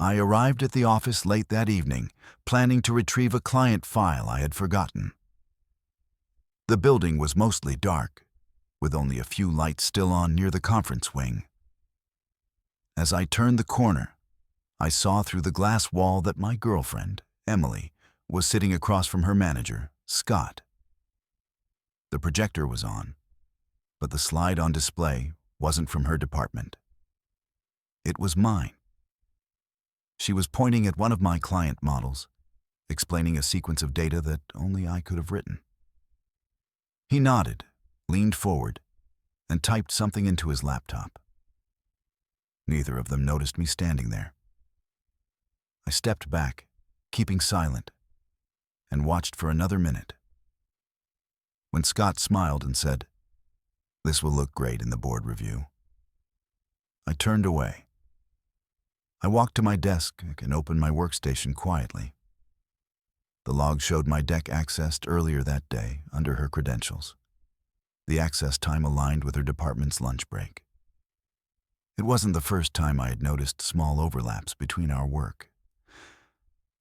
I arrived at the office late that evening, planning to retrieve a client file I had forgotten. The building was mostly dark, with only a few lights still on near the conference wing. As I turned the corner, I saw through the glass wall that my girlfriend, Emily, was sitting across from her manager, Scott. The projector was on, but the slide on display wasn't from her department. It was mine. She was pointing at one of my client models, explaining a sequence of data that only I could have written. He nodded, leaned forward, and typed something into his laptop. Neither of them noticed me standing there. I stepped back, keeping silent, and watched for another minute. When Scott smiled and said, "This will look great in the board review," I turned away. I walked to my desk and opened my workstation quietly. The log showed my deck accessed earlier that day under her credentials. The access time aligned with her department's lunch break. It wasn't the first time I had noticed small overlaps between our work,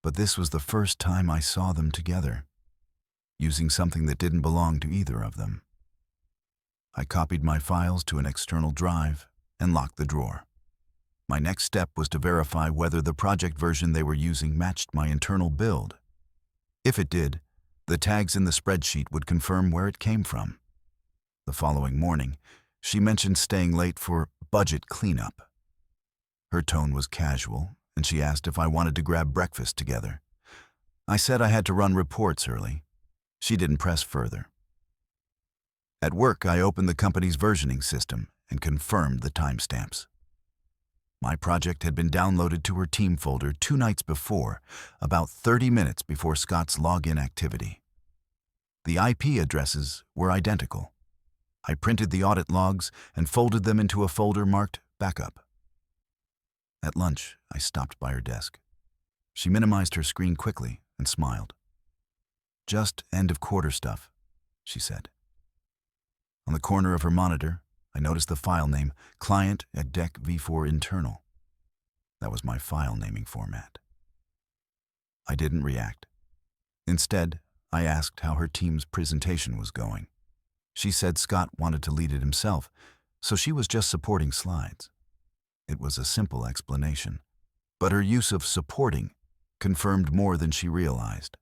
but this was the first time I saw them together, using something that didn't belong to either of them. I copied my files to an external drive and locked the drawer. My next step was to verify whether the project version they were using matched my internal build. If it did, the tags in the spreadsheet would confirm where it came from. The following morning, she mentioned staying late for budget cleanup. Her tone was casual, and she asked if I wanted to grab breakfast together. I said I had to run reports early. She didn't press further. At work, I opened the company's versioning system and confirmed the timestamps. My project had been downloaded to her team folder 2 nights before, about 30 minutes before Scott's login activity. The IP addresses were identical. I printed the audit logs and folded them into a folder marked Backup. At lunch, I stopped by her desk. She minimized her screen quickly and smiled. "Just end-of-quarter stuff," she said. On the corner of her monitor, I noticed the file name, Client Exec V4 Internal. That was my file naming format. I didn't react. Instead, I asked how her team's presentation was going. She said Scott wanted to lead it himself, so she was just supporting slides. It was a simple explanation, but her use of supporting confirmed more than she realized.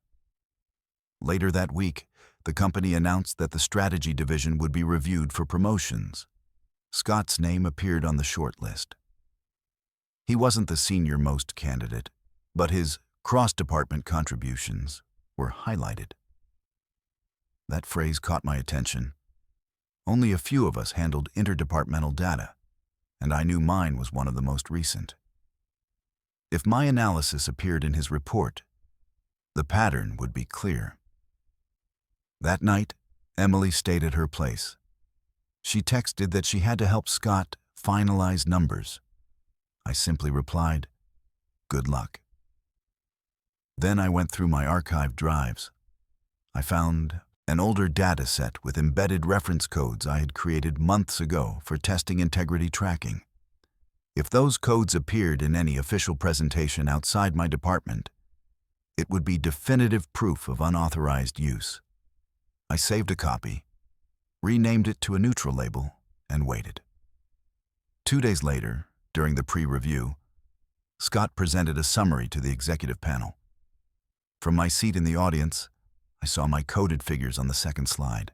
Later that week, the company announced that the strategy division would be reviewed for promotions. Scott's name appeared on the short list. He wasn't the senior-most candidate, but his cross-department contributions were highlighted. That phrase caught my attention. Only a few of us handled interdepartmental data, and I knew mine was one of the most recent. If my analysis appeared in his report, the pattern would be clear. That night, Emily stayed at her place. She texted that she had to help Scott finalize numbers. I simply replied, "Good luck." Then I went through my archived drives. I found an older data set with embedded reference codes I had created months ago for testing integrity tracking. If those codes appeared in any official presentation outside my department, it would be definitive proof of unauthorized use. I saved a copy, renamed it to a neutral label, and waited. 2 days later, during the pre-review, Scott presented a summary to the executive panel. From my seat in the audience, I saw my coded figures on the second slide.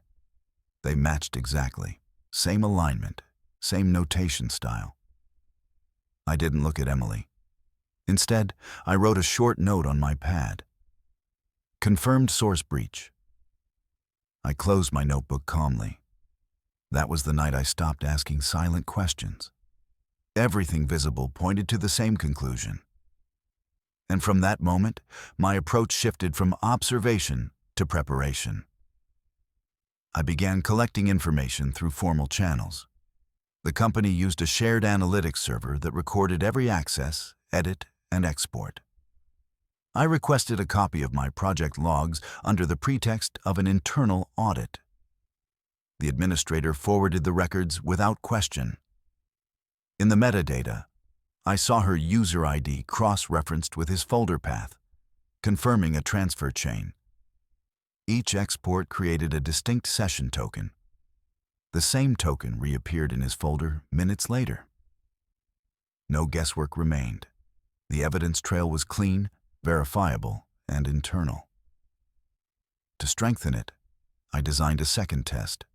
They matched exactly. Same alignment, same notation style. I didn't look at Emily. Instead, I wrote a short note on my pad. Confirmed source breach. I closed my notebook calmly. That was the night I stopped asking silent questions. Everything visible pointed to the same conclusion. And from that moment, my approach shifted from observation to preparation. I began collecting information through formal channels. The company used a shared analytics server that recorded every access, edit, and export. I requested a copy of my project logs under the pretext of an internal audit. The administrator forwarded the records without question. In the metadata, I saw her user ID cross-referenced with his folder path, confirming a transfer chain. Each export created a distinct session token. The same token reappeared in his folder minutes later. No guesswork remained. The evidence trail was clean, verifiable, and internal. To strengthen it, I designed a second test.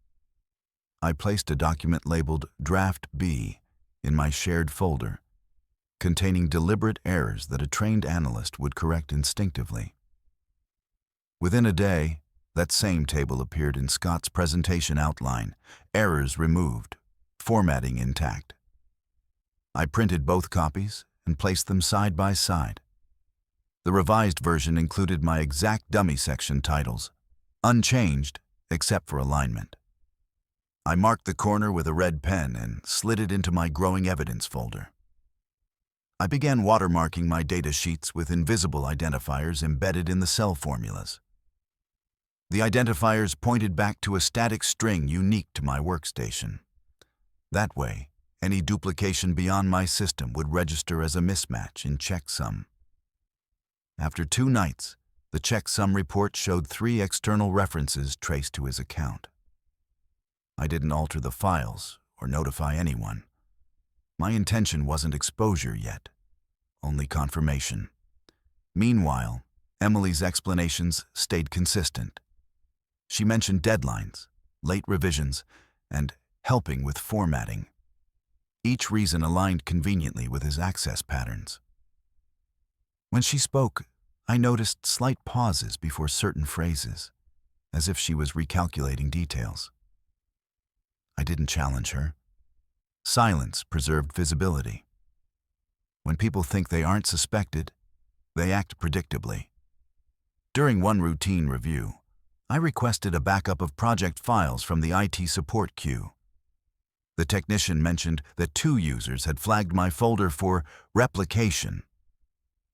I placed a document labeled Draft B in my shared folder, containing deliberate errors that a trained analyst would correct instinctively. Within a day, that same table appeared in Scott's presentation outline, errors removed, formatting intact. I printed both copies and placed them side by side. The revised version included my exact dummy section titles, unchanged except for alignment. I marked the corner with a red pen and slid it into my growing evidence folder. I began watermarking my data sheets with invisible identifiers embedded in the cell formulas. The identifiers pointed back to a static string unique to my workstation. That way, any duplication beyond my system would register as a mismatch in checksum. After 2 nights, the checksum report showed 3 external references traced to his account. I didn't alter the files or notify anyone. My intention wasn't exposure yet, only confirmation. Meanwhile, Emily's explanations stayed consistent. She mentioned deadlines, late revisions, and helping with formatting. Each reason aligned conveniently with his access patterns. When she spoke, I noticed slight pauses before certain phrases, as if she was recalculating details. I didn't challenge her. Silence preserved visibility. When people think they aren't suspected, they act predictably. During one routine review, I requested a backup of project files from the IT support queue. The technician mentioned that 2 users had flagged my folder for replication.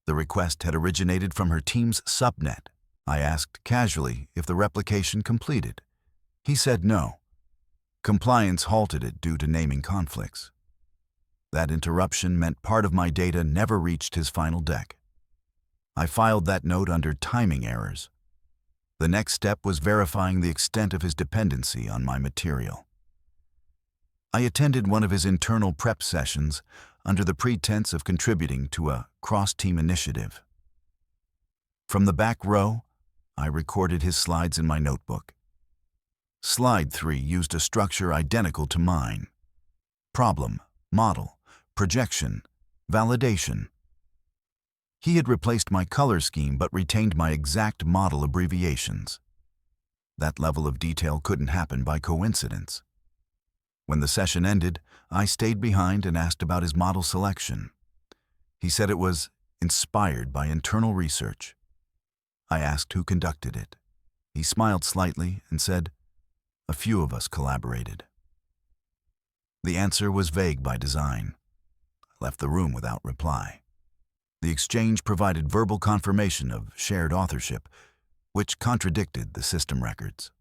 The request had originated from her team's subnet. I asked casually if the replication completed. He said no. Compliance halted it due to naming conflicts. That interruption meant part of my data never reached his final deck. I filed that note under timing errors. The next step was verifying the extent of his dependency on my material. I attended one of his internal prep sessions under the pretense of contributing to a cross-team initiative. From the back row, I recorded his slides in my notebook. Slide 3 used a structure identical to mine. Problem, model, projection, validation. He had replaced my color scheme but retained my exact model abbreviations. That level of detail couldn't happen by coincidence. When the session ended, I stayed behind and asked about his model selection. He said it was inspired by internal research. I asked who conducted it. He smiled slightly and said, "A few of us collaborated." The answer was vague by design. I left the room without reply. The exchange provided verbal confirmation of shared authorship, which contradicted the system records.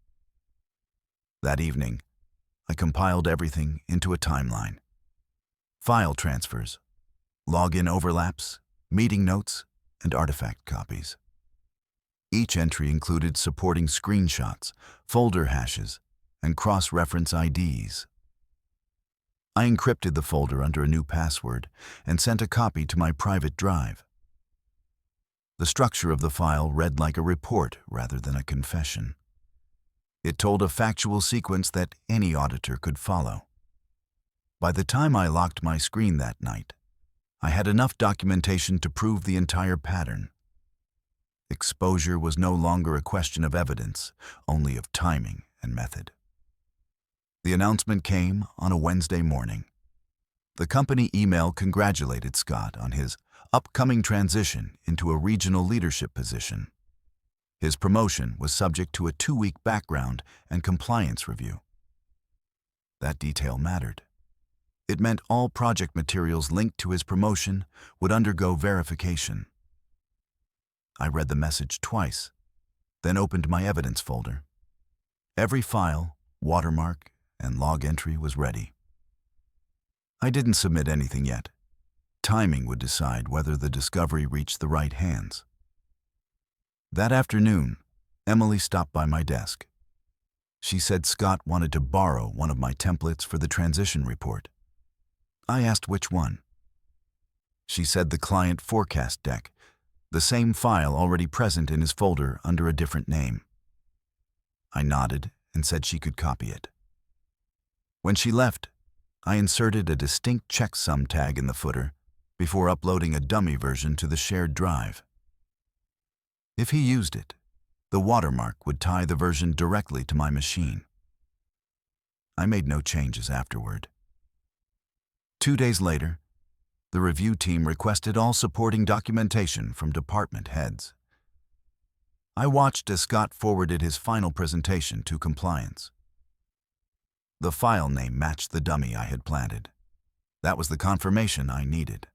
That evening, I compiled everything into a timeline. File transfers, login overlaps, meeting notes, and artifact copies. Each entry included supporting screenshots, folder hashes, and cross-reference IDs. I encrypted the folder under a new password and sent a copy to my private drive. The structure of the file read like a report rather than a confession. It told a factual sequence that any auditor could follow. By the time I locked my screen that night, I had enough documentation to prove the entire pattern. Exposure was no longer a question of evidence, only of timing and method. The announcement came on a Wednesday morning. The company email congratulated Scott on his upcoming transition into a regional leadership position. His promotion was subject to a 2-week background and compliance review. That detail mattered. It meant all project materials linked to his promotion would undergo verification. I read the message twice, then opened my evidence folder. Every file, watermark, and log entry was ready. I didn't submit anything yet. Timing would decide whether the discovery reached the right hands. That afternoon, Emily stopped by my desk. She said Scott wanted to borrow one of my templates for the transition report. I asked which one. She said the client forecast deck, the same file already present in his folder under a different name. I nodded and said she could copy it. When she left, I inserted a distinct checksum tag in the footer before uploading a dummy version to the shared drive. If he used it, the watermark would tie the version directly to my machine. I made no changes afterward. 2 days later, the review team requested all supporting documentation from department heads. I watched as Scott forwarded his final presentation to compliance. The file name matched the dummy I had planted. That was the confirmation I needed.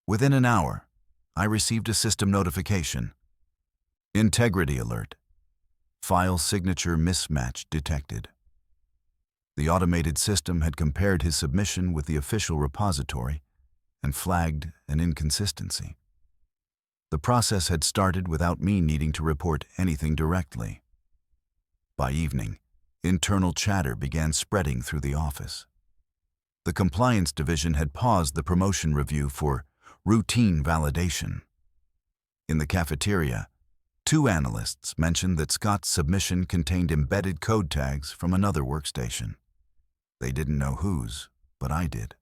Within an hour, I received a system notification. Integrity alert. File signature mismatch detected. The automated system had compared his submission with the official repository and flagged an inconsistency. The process had started without me needing to report anything directly. By evening, internal chatter began spreading through the office. The compliance division had paused the promotion review for routine validation. In the cafeteria, 2 analysts mentioned that Scott's submission contained embedded code tags from another workstation. They didn't know whose, but I did.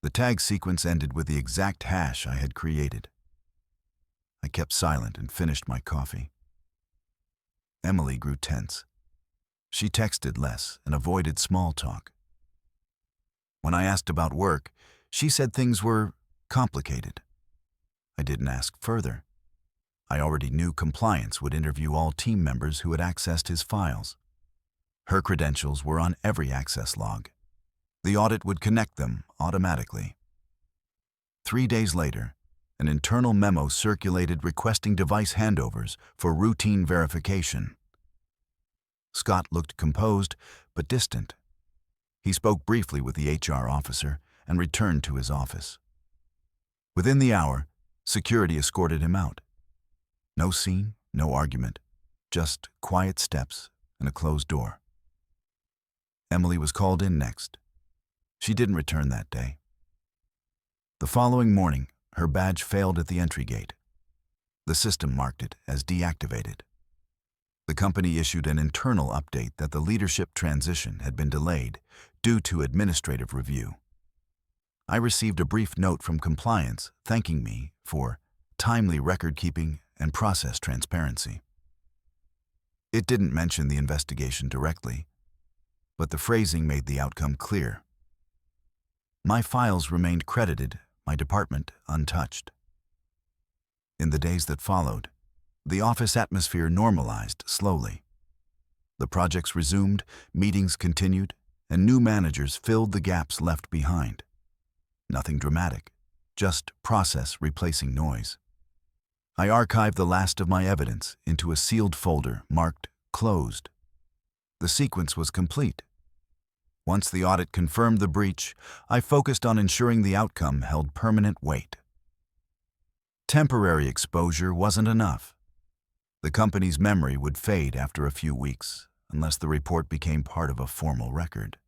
The tag sequence ended with the exact hash I had created. I kept silent and finished my coffee. Emily grew tense. She texted less and avoided small talk. When I asked about work, she said things were complicated. I didn't ask further. I already knew compliance would interview all team members who had accessed his files. Her credentials were on every access log. The audit would connect them automatically. 3 days later, an internal memo circulated requesting device handovers for routine verification. Scott looked composed but distant. He spoke briefly with the HR officer and returned to his office. Within the hour, security escorted him out. No scene, no argument, just quiet steps and a closed door. Emily was called in next. She didn't return that day. The following morning, her badge failed at the entry gate. The system marked it as deactivated. The company issued an internal update that the leadership transition had been delayed due to administrative review. I received a brief note from compliance thanking me for timely record-keeping and process transparency. It didn't mention the investigation directly, but the phrasing made the outcome clear. My files remained credited, my department untouched. In the days that followed, the office atmosphere normalized slowly. The projects resumed, meetings continued, and new managers filled the gaps left behind. Nothing dramatic, just process replacing noise. I archived the last of my evidence into a sealed folder marked closed. The sequence was complete. Once the audit confirmed the breach, I focused on ensuring the outcome held permanent weight. Temporary exposure wasn't enough. The company's memory would fade after a few weeks, unless the report became part of a formal record.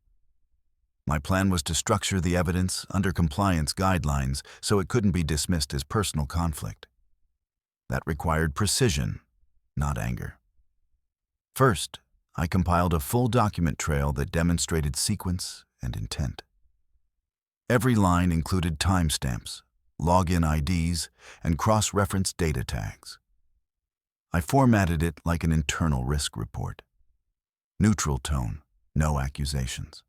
My plan was to structure the evidence under compliance guidelines so it couldn't be dismissed as personal conflict. That required precision, not anger. First, I compiled a full document trail that demonstrated sequence and intent. Every line included timestamps, login IDs, and cross-reference data tags. I formatted it like an internal risk report. Neutral tone, no accusations.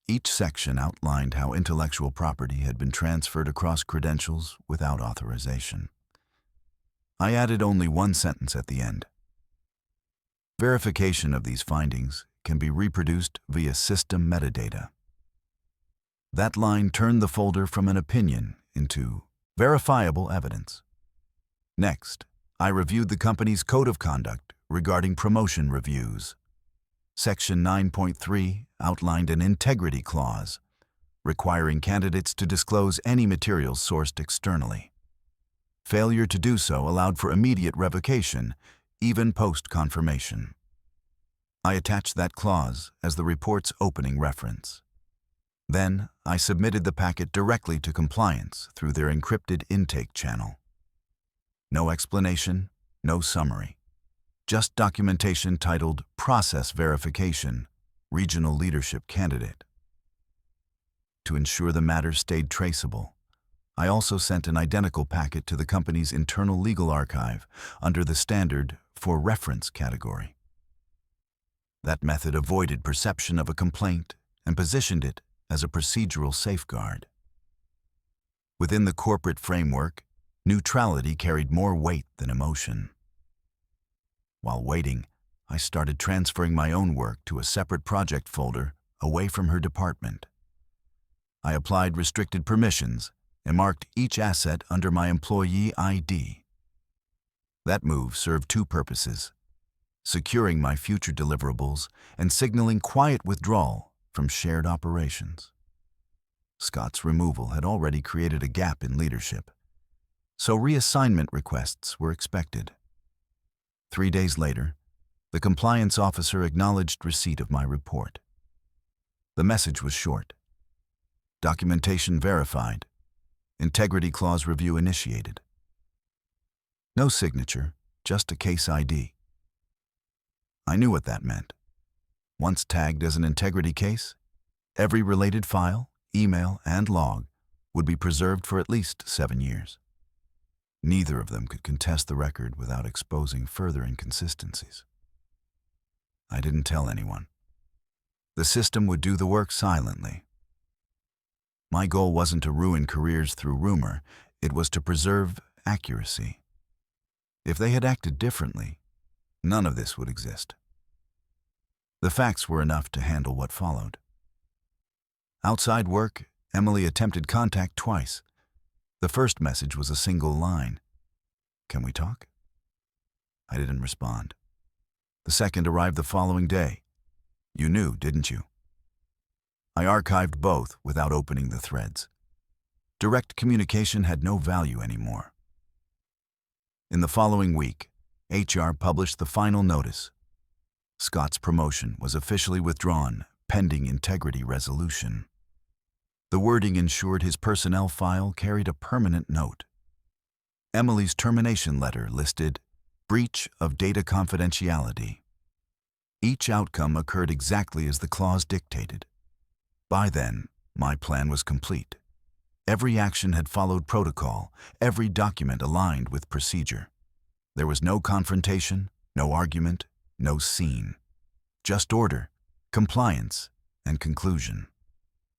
Each section outlined how intellectual property had been transferred across credentials without authorization. I added only one sentence at the end. Verification of these findings can be reproduced via system metadata. That line turned the folder from an opinion into verifiable evidence. Next, I reviewed the company's code of conduct regarding promotion reviews. Section 9.3 outlined an integrity clause, requiring candidates to disclose any materials sourced externally. Failure to do so allowed for immediate revocation, even post-confirmation. I attached that clause as the report's opening reference. Then, I submitted the packet directly to compliance through their encrypted intake channel. No explanation, no summary. Just documentation titled Process Verification, Regional Leadership Candidate. To ensure the matter stayed traceable, I also sent an identical packet to the company's internal legal archive under the standard For Reference category. That method avoided perception of a complaint and positioned it as a procedural safeguard. Within the corporate framework, neutrality carried more weight than emotion. While waiting, I started transferring my own work to a separate project folder away from her department. I applied restricted permissions and marked each asset under my employee ID. That move served two purposes: securing my future deliverables and signaling quiet withdrawal from shared operations. Scott's removal had already created a gap in leadership, so reassignment requests were expected. 3 days later, the compliance officer acknowledged receipt of my report. The message was short. Documentation verified. Integrity clause review initiated. No signature, just a case ID. I knew what that meant. Once tagged as an integrity case, every related file, email, and log would be preserved for at least 7 years. Neither of them could contest the record without exposing further inconsistencies. I didn't tell anyone. The system would do the work silently. My goal wasn't to ruin careers through rumor, it was to preserve accuracy. If they had acted differently, none of this would exist. The facts were enough to handle what followed. Outside work, Emily attempted contact twice. The first message was a single line. "Can we talk?" I didn't respond. The second arrived the following day. "You knew, didn't you?" I archived both without opening the threads. Direct communication had no value anymore. In the following week, HR published the final notice. Scott's promotion was officially withdrawn, pending integrity resolution. The wording ensured his personnel file carried a permanent note. Emily's termination letter listed breach of data confidentiality. Each outcome occurred exactly as the clause dictated. By then, my plan was complete. Every action had followed protocol, every document aligned with procedure. There was no confrontation, no argument, no scene. Just order, compliance, and conclusion.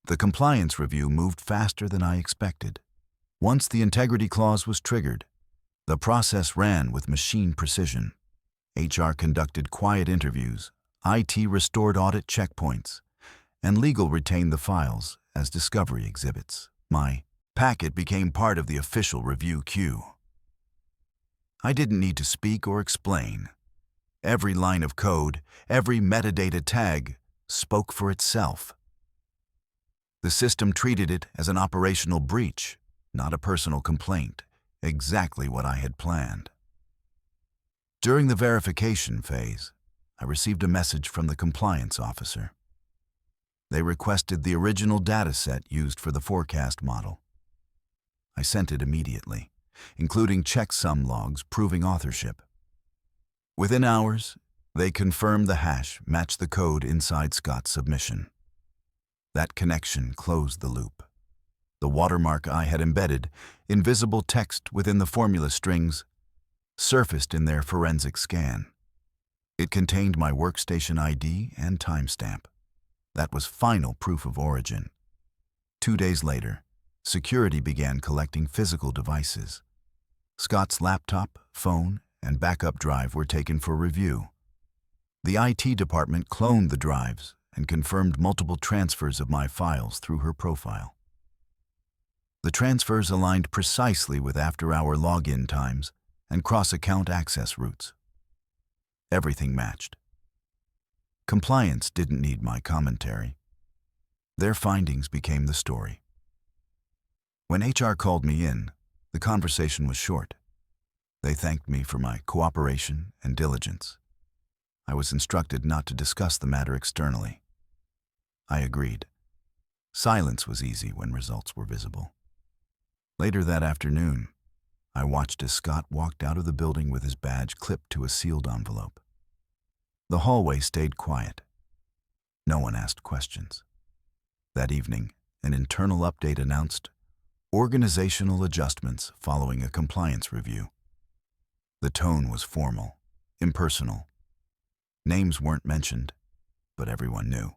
The compliance review moved faster than I expected. Once the integrity clause was triggered, the process ran with machine precision. HR conducted quiet interviews, IT restored audit checkpoints, and legal retained the files as discovery exhibits. My packet became part of the official review queue. I didn't need to speak or explain. Every line of code, every metadata tag spoke for itself. The system treated it as an operational breach, not a personal complaint, exactly what I had planned. During the verification phase, I received a message from the compliance officer. They requested the original data set used for the forecast model. I sent it immediately, including checksum logs proving authorship. Within hours, they confirmed the hash matched the code inside Scott's submission. That connection closed the loop. The watermark I had embedded, invisible text within the formula strings, surfaced in their forensic scan. It contained my workstation ID and timestamp. That was final proof of origin. 2 days later, security began collecting physical devices. Scott's laptop, phone, and backup drive were taken for review. The IT department cloned the drives and confirmed multiple transfers of my files through her profile. The transfers aligned precisely with after-hour login times and cross-account access routes. Everything matched. Compliance didn't need my commentary. Their findings became the story. When HR called me in, the conversation was short. They thanked me for my cooperation and diligence. I was instructed not to discuss the matter externally. I agreed. Silence was easy when results were visible. Later that afternoon, I watched as Scott walked out of the building with his badge clipped to a sealed envelope. The hallway stayed quiet. No one asked questions. That evening, an internal update announced organizational adjustments following a compliance review. The tone was formal, impersonal. Names weren't mentioned, but everyone knew.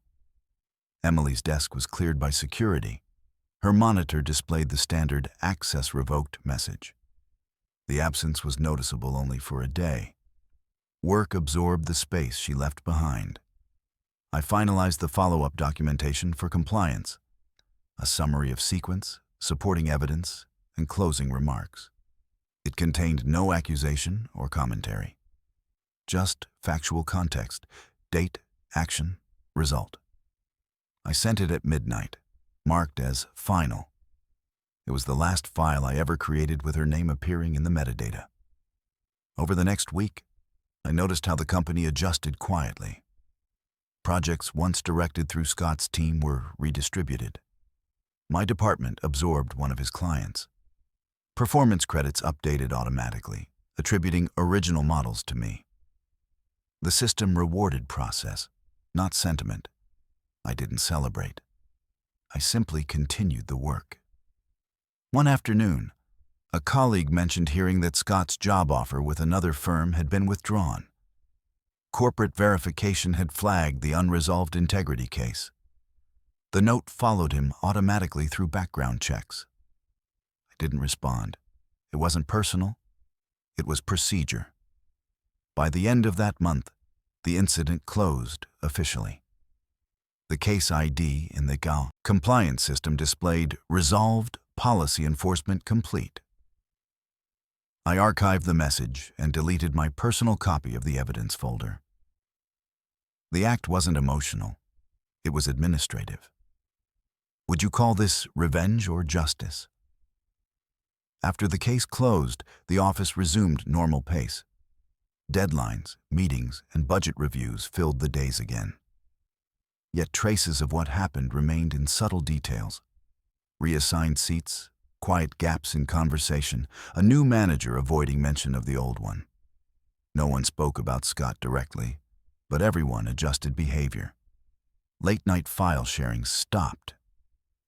Emily's desk was cleared by security. Her monitor displayed the standard "access revoked" message. The absence was noticeable only for a day. Work absorbed the space she left behind. I finalized the follow-up documentation for compliance, a summary of sequence, supporting evidence, and closing remarks. It contained no accusation or commentary, just factual context, date, action, result. I sent it at midnight, marked as final. It was the last file I ever created with her name appearing in the metadata. Over the next week, I noticed how the company adjusted quietly. Projects once directed through Scott's team were redistributed. My department absorbed one of his clients. Performance credits updated automatically, attributing original models to me. The system rewarded process, not sentiment. I didn't celebrate. I simply continued the work. One afternoon, a colleague mentioned hearing that Scott's job offer with another firm had been withdrawn. Corporate verification had flagged the unresolved integrity case. The note followed him automatically through background checks. I didn't respond. It wasn't personal. It was procedure. By the end of that month, the incident closed officially. The case ID in the GAL compliance system displayed "Resolved, Policy Enforcement Complete." I archived the message and deleted my personal copy of the evidence folder. The act wasn't emotional. It was administrative. Would you call this revenge or justice? After the case closed, the office resumed normal pace. Deadlines, meetings, and budget reviews filled the days again. Yet traces of what happened remained in subtle details. Reassigned seats, quiet gaps in conversation, a new manager avoiding mention of the old one. No one spoke about Scott directly, but everyone adjusted behavior. Late-night file sharing stopped.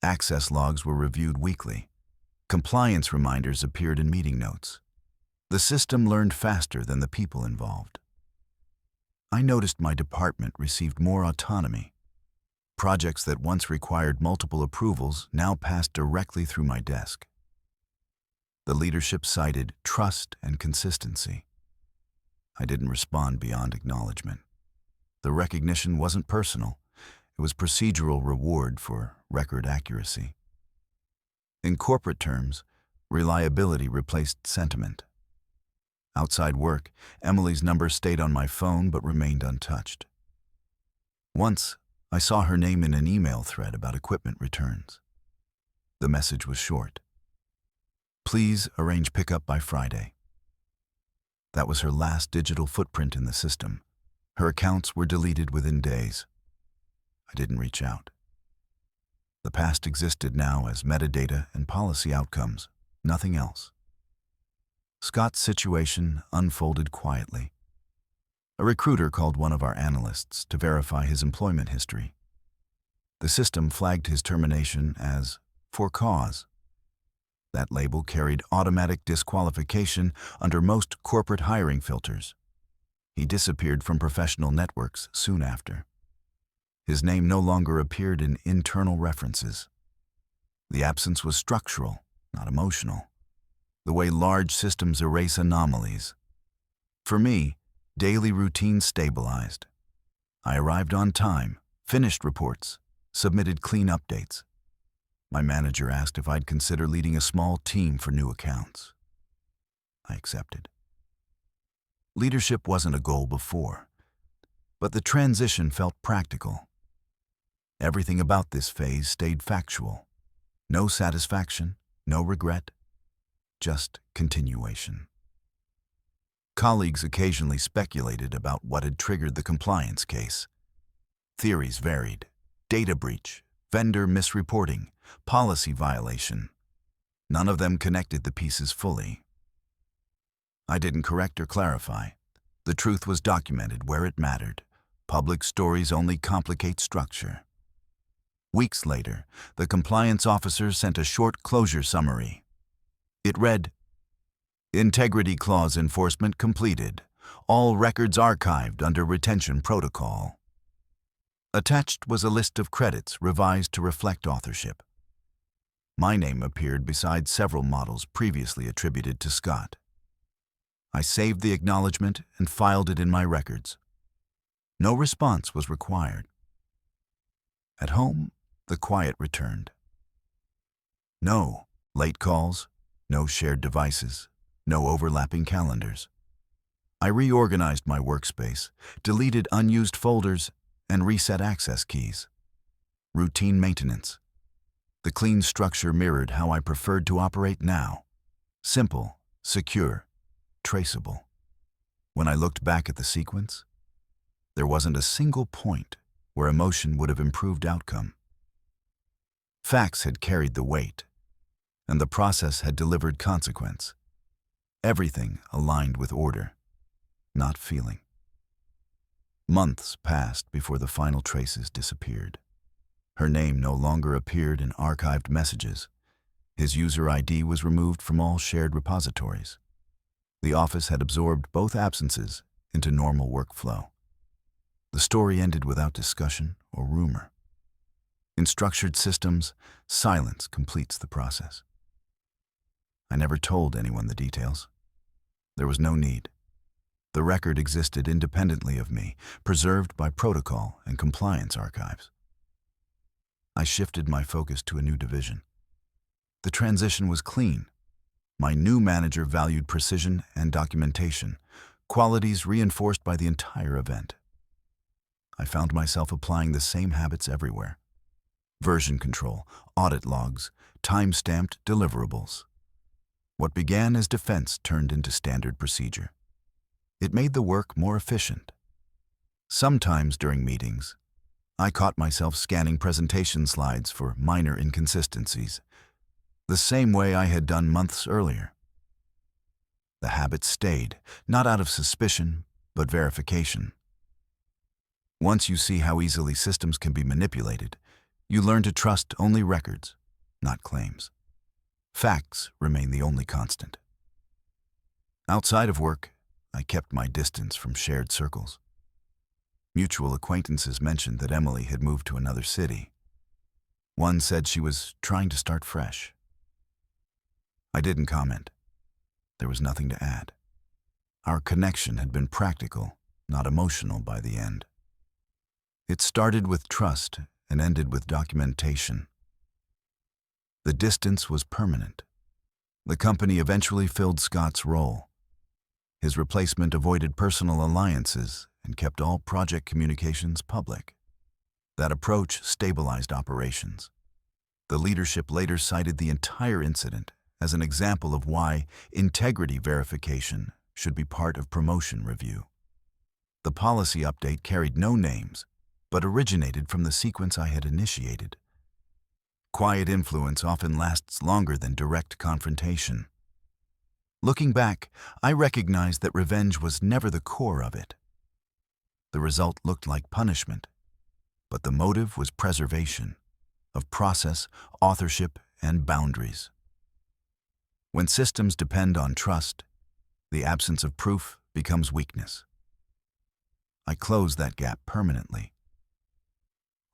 Access logs were reviewed weekly. Compliance reminders appeared in meeting notes. The system learned faster than the people involved. I noticed my department received more autonomy. Projects that once required multiple approvals now passed directly through my desk. The leadership cited trust and consistency. I didn't respond beyond acknowledgement. The recognition wasn't personal. It was procedural reward for record accuracy. In corporate terms, reliability replaced sentiment. Outside work, Emily's number stayed on my phone but remained untouched. Once, I saw her name in an email thread about equipment returns. The message was short. Please arrange pickup by Friday. That was her last digital footprint in the system. Her accounts were deleted within days. I didn't reach out. The past existed now as metadata and policy outcomes, nothing else. Scott's situation unfolded quietly. A recruiter called one of our analysts to verify his employment history. The system flagged his termination as "for cause." That label carried automatic disqualification under most corporate hiring filters. He disappeared from professional networks soon after. His name no longer appeared in internal references. The absence was structural, not emotional. The way large systems erase anomalies. For me, daily routine stabilized. I arrived on time, finished reports, submitted clean updates. My manager asked if I'd consider leading a small team for new accounts. I accepted. Leadership wasn't a goal before, but the transition felt practical. Everything about this phase stayed factual. No satisfaction, no regret, just continuation. Colleagues occasionally speculated about what had triggered the compliance case. Theories varied: data breach, vendor misreporting, policy violation. None of them connected the pieces fully. I didn't correct or clarify. The truth was documented where it mattered. Public stories only complicate structure. Weeks later, the compliance officer sent a short closure summary. It read, "Integrity clause enforcement completed. All records archived under retention protocol." Attached was a list of credits revised to reflect authorship. My name appeared beside several models previously attributed to Scott. I saved the acknowledgement and filed it in my records. No response was required. At home, the quiet returned. No late calls, no shared devices, no overlapping calendars. I reorganized my workspace, deleted unused folders, and reset access keys. Routine maintenance. The clean structure mirrored how I preferred to operate now. Simple, secure, traceable. When I looked back at the sequence, there wasn't a single point where emotion would have improved outcome. Facts had carried the weight, and the process had delivered consequence. Everything aligned with order, not feeling. Months passed before the final traces disappeared. Her name no longer appeared in archived messages. His user ID was removed from all shared repositories. The office had absorbed both absences into normal workflow. The story ended without discussion or rumor. In structured systems, silence completes the process. I never told anyone the details. There was no need. The record existed independently of me, preserved by protocol and compliance archives. I shifted my focus to a new division. The transition was clean. My new manager valued precision and documentation, qualities reinforced by the entire event. I found myself applying the same habits everywhere. Version control, audit logs, time-stamped deliverables. What began as defense turned into standard procedure. It made the work more efficient. Sometimes during meetings, I caught myself scanning presentation slides for minor inconsistencies, the same way I had done months earlier. The habit stayed, not out of suspicion, but verification. Once you see how easily systems can be manipulated, you learn to trust only records, not claims. Facts remain the only constant. Outside of work, I kept my distance from shared circles. Mutual acquaintances mentioned that Emily had moved to another city. One said she was trying to start fresh. I didn't comment. There was nothing to add. Our connection had been practical, not emotional by the end. It started with trust and ended with documentation. The distance was permanent. The company eventually filled Scott's role. His replacement avoided personal alliances and kept all project communications public. That approach stabilized operations. The leadership later cited the entire incident as an example of why integrity verification should be part of promotion review. The policy update carried no names, but originated from the sequence I had initiated. Quiet influence often lasts longer than direct confrontation. Looking back, I recognized that revenge was never the core of it. The result looked like punishment, but the motive was preservation of process, authorship, and boundaries. When systems depend on trust, the absence of proof becomes weakness. I closed that gap permanently.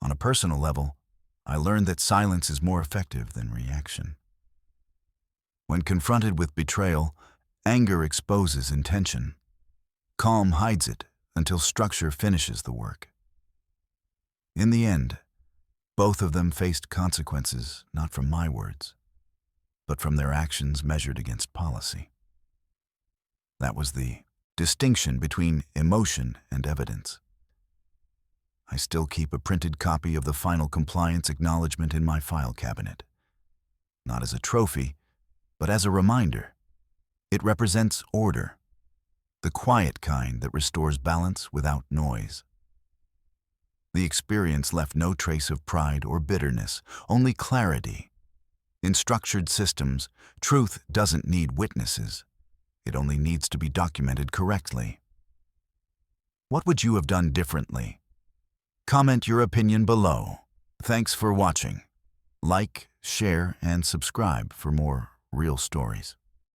On a personal level, I learned that silence is more effective than reaction. When confronted with betrayal, anger exposes intention. Calm hides it until structure finishes the work. In the end, both of them faced consequences not from my words, but from their actions measured against policy. That was the distinction between emotion and evidence. I still keep a printed copy of the final compliance acknowledgement in my file cabinet. Not as a trophy, but as a reminder. It represents order, the quiet kind that restores balance without noise. The experience left no trace of pride or bitterness, only clarity. In structured systems, truth doesn't need witnesses. It only needs to be documented correctly. What would you have done differently? Comment your opinion below. Thanks for watching. Like, share, and subscribe for more real stories.